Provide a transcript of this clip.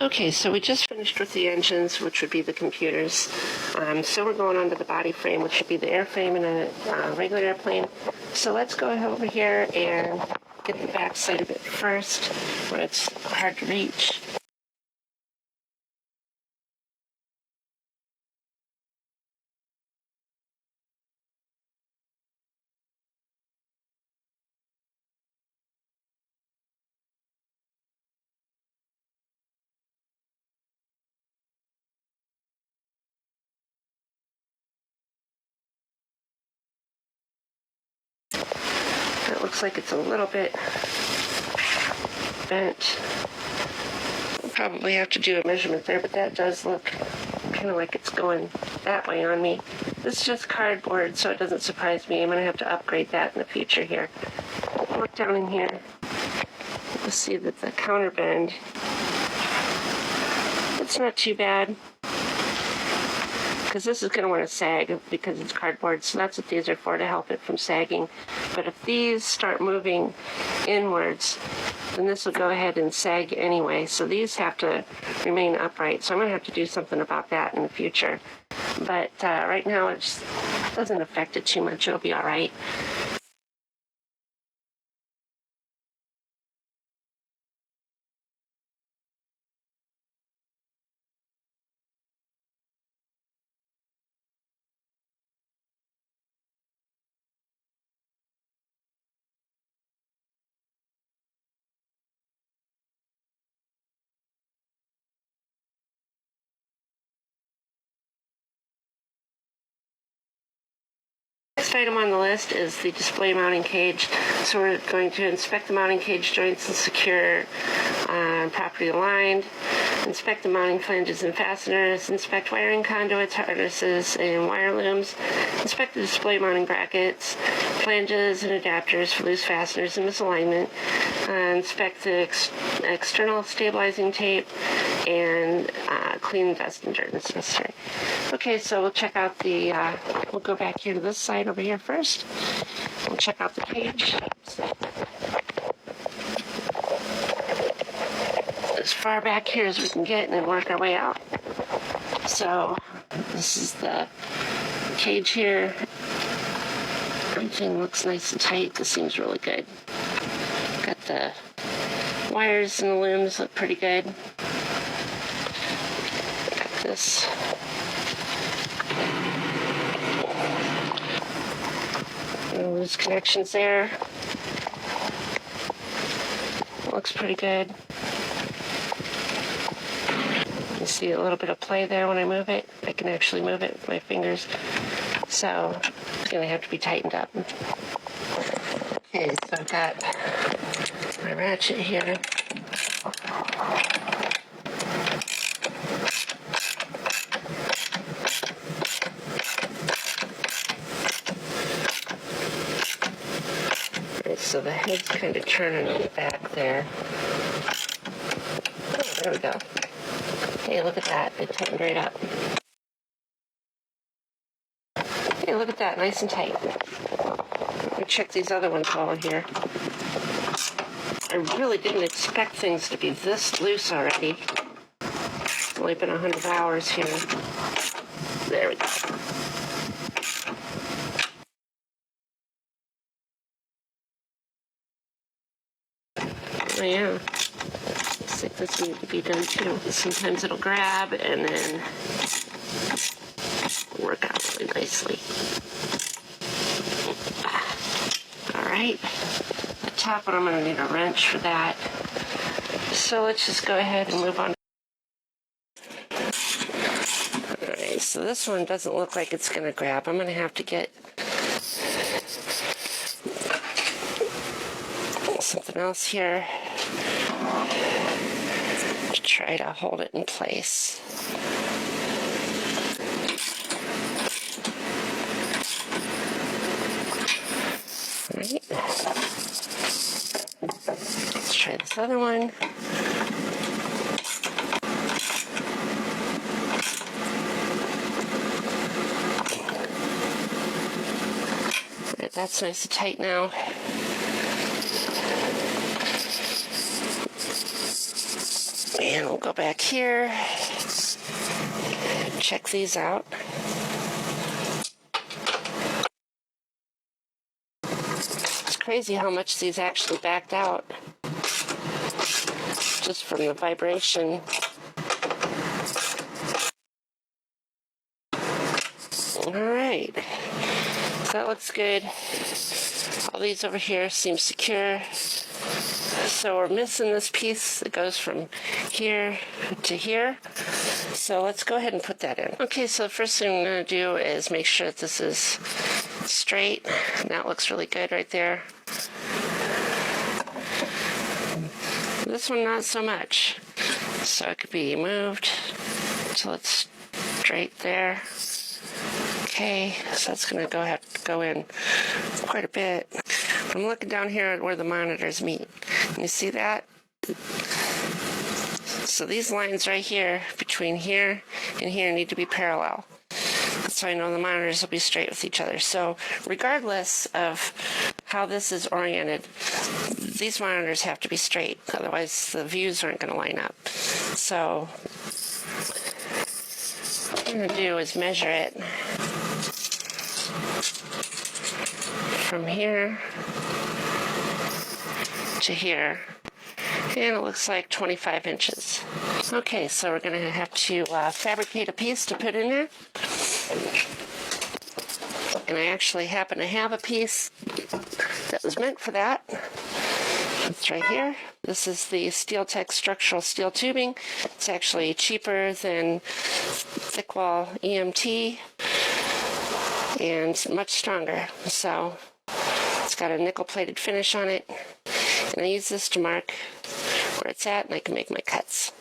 Okay, so we just finished with the engines, which would be the computers. So we're going on to the body frame, which would be the airframe in a regular airplane. So let's go over here and get the back side of it first, where it's hard to reach. It looks like it's a little bit bent. I'll probably have to do a measurement there, but that does look kind of like it's going that way on me. This is just cardboard, so it doesn't surprise me. I'm going to have to upgrade that in the future here. Look down in here. You'll see that the counterbend, it's not too bad, because this is going to want to sag because it's cardboard, so that's what these are for, to help it from sagging. But if these start moving inwards, then this will go ahead and sag anyway, so these have to remain upright. So I'm going to have to do something about that in the future. But right now it just doesn't affect it too much. It'll be all right. Next item on the list is the display mounting cage. So we're going to inspect the mounting cage joints and secure properly aligned, inspect the mounting flanges and fasteners, inspect wiring conduits, harnesses, and wire looms, inspect the display mounting brackets, flanges, and adapters for loose fasteners and misalignment, inspect the external stabilizing tape, and clean dust and dirt as necessary. Okay, so we'll check out the, we'll go back here to this side over here first. We'll check out the cage. As far back here as we can get and then work our way out. So this is the cage here. Everything looks nice and tight. This seems really good. Got the wires and the looms look pretty good. Got this. No loose connections there. Looks pretty good. You see a little bit of play there when I move it. I can actually move it with my fingers. So it's going to have to be tightened up. Okay, so I've got my ratchet here. Alright, so the head's kind of turning on the back there. Oh, there we go. Hey, look at that. It tightened right up. Hey, look at that. Nice and tight. Let me check these other ones over here. I really didn't expect things to be this loose already. It's only been 100 hours here. There we go. Oh, yeah. Looks like this needs to be done too. Sometimes it'll grab and then work out really nicely. Alright. The top one, I'm going to need a wrench for that. So let's just go ahead and move on. Alright, so this one doesn't look like it's going to grab. I'm going to have to get something else here to try to hold it in place. Alright. Let's try this other one. Alright, that's nice and tight now. And we'll go back here, check these out. It's crazy how much these actually backed out just from the vibration. All right, so that looks good. All these over here seem secure. So we're missing this piece that goes from here to here. So let's go ahead and put that in. Okay, so the first thing I'm going to do is make sure that this is straight. And that looks really good right there. This one, not so much. So it could be moved until it's straight there. Okay, so that's going to have to go in quite a bit. I'm looking down here at where the monitors meet. Can you see that? So these lines right here, between here and here, need to be parallel. So I know the monitors will be straight with each other. So regardless of how this is oriented, these monitors have to be straight. Otherwise, the views aren't going to line up. So what I'm going to do is measure it from here to here, and it looks like 25 inches. Okay, so we're going to have to fabricate a piece to put in there. And I actually happen to have a piece that was meant for that. It's right here. This is the SteelTek structural steel tubing. It's actually cheaper than thick wall EMT and much stronger. So it's got a nickel-plated finish on it. And I use this to mark where it's at, and I can make my cuts.